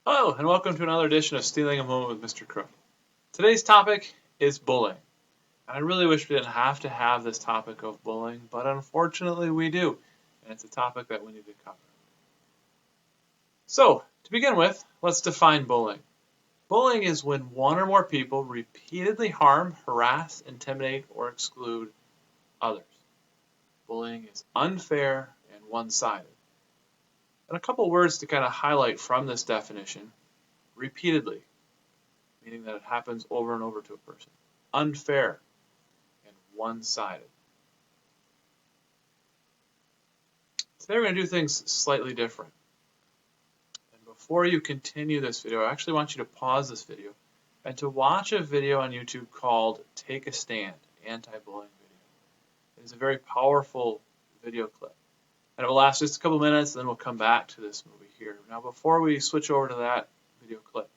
Hello, and welcome to another edition of Stealing a Moment with Mr. Crook. Today's topic is bullying. I really wish we didn't have to have this topic of bullying, but unfortunately we do, and it's a topic that we need to cover. So, to begin with, let's define bullying. Bullying is when one or more people repeatedly harm, harass, intimidate, or exclude others. Bullying is unfair and one-sided. And a couple words to kind of highlight from this definition. Repeatedly, meaning that it happens over and over to a person. Unfair and one-sided. Today we're going to do things slightly different. And before you continue this video, I actually want you to pause this video and to watch a video on YouTube called Take a Stand, Anti-Bullying Video. It is a very powerful video clip. And it will last just a couple minutes, and then we'll come back to this movie here. Now, before we switch over to that video clip,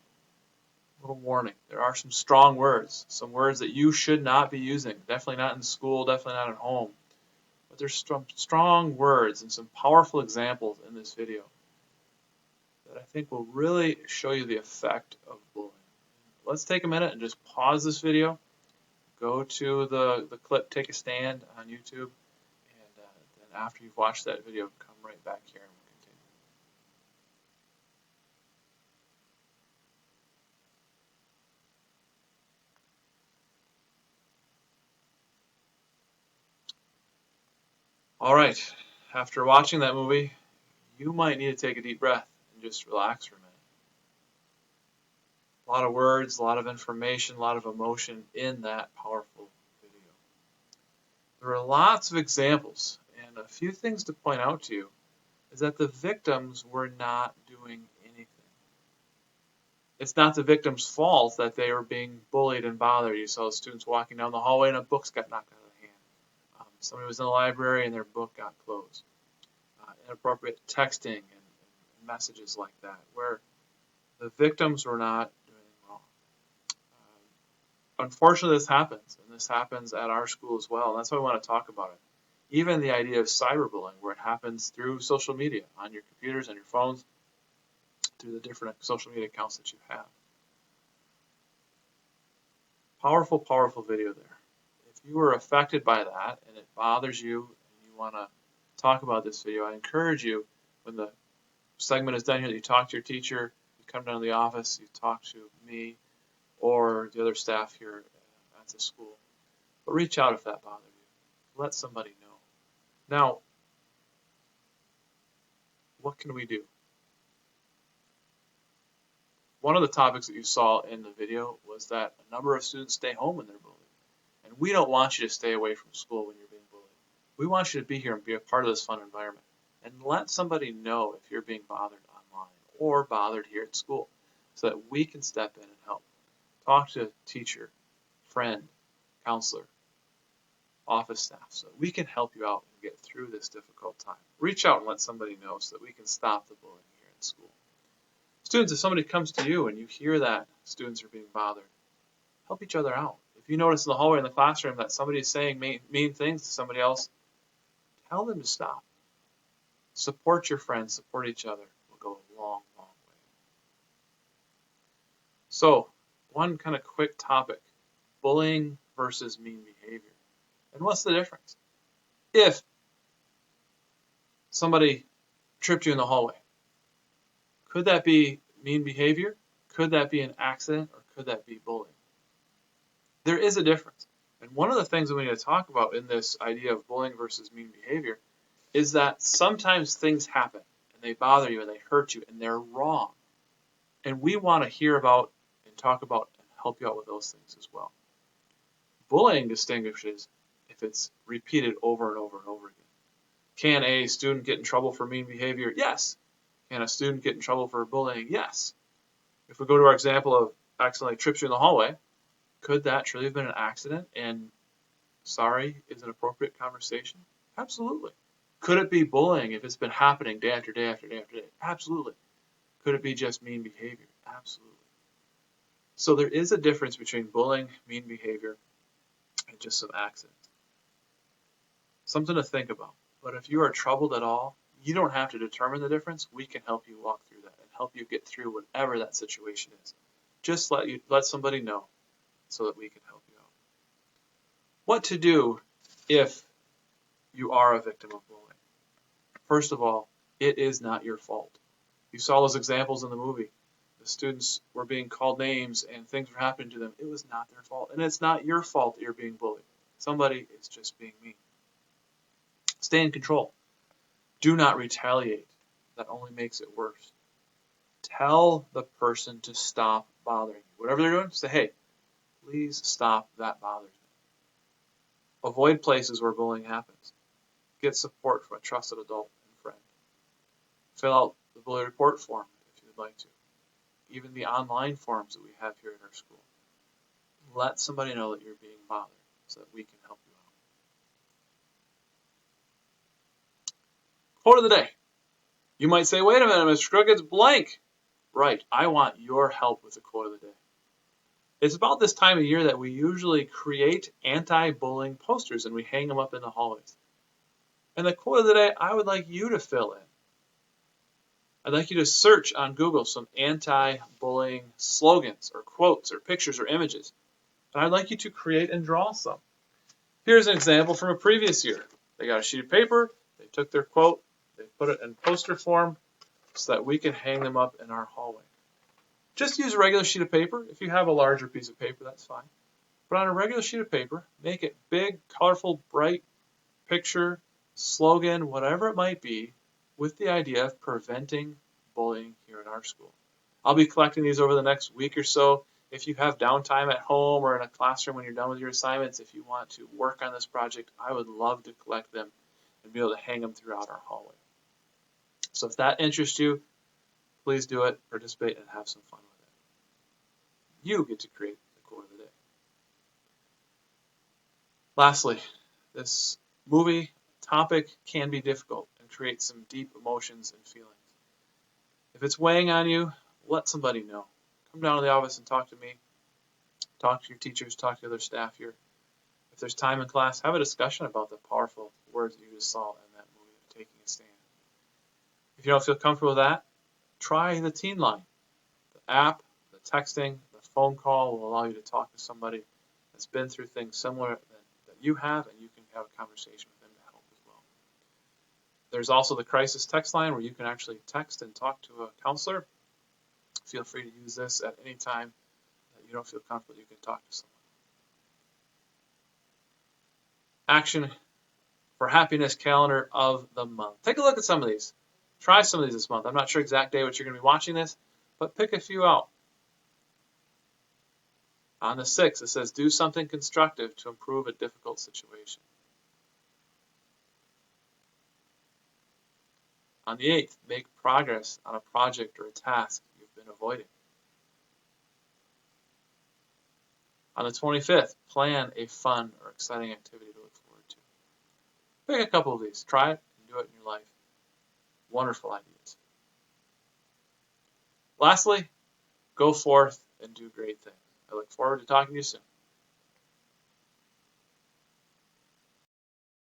a little warning. There are some strong words, some words that you should not be using. Definitely not in school, definitely not at home. But there's some strong words and some powerful examples in this video that I think will really show you the effect of bullying. Let's take a minute and just pause this video. Go to the clip, Take a Stand on YouTube, and then after you've watched that video, come right back here and we'll continue. All right, after watching that movie, you might need to take a deep breath and just relax for a minute. A lot of words, a lot of information, a lot of emotion in that powerful video. There are lots of examples, and a few things to point out to you is that the victims were not doing anything. It's not the victim's fault that they were being bullied and bothered. You saw students walking down the hallway and a book got knocked out of their hand. Somebody was in the library and their book got closed. Inappropriate texting and messages like that, where the victims were not doing wrong. Unfortunately, this happens, and this happens at our school as well, and that's why we want to talk about it. Even the idea of cyberbullying, where it happens through social media, on your computers, on your phones, through the different social media accounts that you have. Powerful, powerful video there. If you were affected by that and it bothers you and you want to talk about this video, I encourage you, when the segment is done here, that you talk to your teacher, you come down to the office, you talk to me or the other staff here at the school. But reach out if that bothers you. Let somebody know. Now, what can we do? One of the topics that you saw in the video was that a number of students stay home when they're bullied. And we don't want you to stay away from school when you're being bullied. We want you to be here and be a part of this fun environment. And let somebody know if you're being bothered online or bothered here at school so that we can step in and help. Talk to a teacher, friend, counselor, office staff so that we can help you out and get through this difficult time. Reach out and let somebody know so that we can stop the bullying here at school. Students, if somebody comes to you and you hear that students are being bothered, help each other out. If you notice in the hallway in the classroom that somebody is saying mean things to somebody else, tell them to stop. Support your friends, support each other. We'll go a long, long way. So, one kind of quick topic, bullying versus mean behavior. And what's the difference? If somebody tripped you in the hallway, could that be mean behavior? Could that be an accident? Or could that be bullying? There is a difference. And one of the things that we need to talk about in this idea of bullying versus mean behavior is that sometimes things happen and they bother you and they hurt you and they're wrong. And we want to hear about and talk about and help you out with those things as well. Bullying distinguishes if it's repeated over and over and over again. Can a student get in trouble for mean behavior? Yes. Can a student get in trouble for bullying? Yes. If we go to our example of accidentally trips you in the hallway, could that truly have been an accident and sorry is an appropriate conversation? Absolutely. Could it be bullying if it's been happening day after day after day after day? Absolutely. Could it be just mean behavior? Absolutely. So there is a difference between bullying, mean behavior, and just some accidents. Something to think about. But if you are troubled at all, You don't have to determine the difference. We can help you walk through that and help you get through whatever that situation is. Just let somebody know so that we can help you out. What to do if you are a victim of bullying? First of all, it is not your fault. You saw those examples in the movie. The students were being called names and things were happening to them. It was not their fault. And it's not your fault that you're being bullied. Somebody is just being mean. Stay in control. Do not retaliate. That only makes it worse. Tell the person to stop bothering you. Whatever they're doing, say, hey, please stop, that bothers me. Avoid places where bullying happens. Get support from a trusted adult and friend. Fill out the bully report form if you would like to. Even the online forms that we have here at our school. Let somebody know that you're being bothered so that we can help you out. Quote of the day. You might say, wait a minute, Mr. Crook, it's blank. Right, I want your help with the quote of the day. It's about this time of year that we usually create anti-bullying posters and we hang them up in the hallways. And the quote of the day, I would like you to fill in. I'd like you to search on Google some anti-bullying slogans or quotes or pictures or images. And I'd like you to create and draw some. Here's an example from a previous year. They got a sheet of paper, they took their quote, they put it in poster form so that we can hang them up in our hallway. Just use a regular sheet of paper. If you have a larger piece of paper, that's fine. But on a regular sheet of paper, make it big, colorful, bright picture, slogan, whatever it might be, with the idea of preventing bullying here at our school. I'll be collecting these over the next week or so. If you have downtime at home or in a classroom when you're done with your assignments, if you want to work on this project, I would love to collect them and be able to hang them throughout our hallway. So if that interests you, please do it, participate, and have some fun with it. You get to create the quote of the day. Lastly, this movie topic can be difficult and create some deep emotions and feelings. If it's weighing on you, let somebody know. Come down to the office and talk to me. Talk to your teachers, talk to other staff here. If there's time in class, have a discussion about the powerful words that you just saw in that movie of taking a stand. If you don't feel comfortable with that, try the Teen Line. The app, the texting, the phone call will allow you to talk to somebody that's been through things similar that you have, and you can have a conversation with them to help as well. There's also the crisis text line where you can actually text and talk to a counselor. Feel free to use this at any time that you don't feel comfortable. You can talk to someone. Action for Happiness calendar of the month. Take a look at some of these. Try some of these this month. I'm not sure exact day what you're going to be watching this, but pick a few out. On the 6th, it says, do something constructive to improve a difficult situation. On the 8th, make progress on a project or a task you've been avoiding. On the 25th, plan a fun or exciting activity to look forward to. Pick a couple of these. Try it and do it in your life. Wonderful ideas. Lastly, go forth and do great things. I look forward to talking to you soon.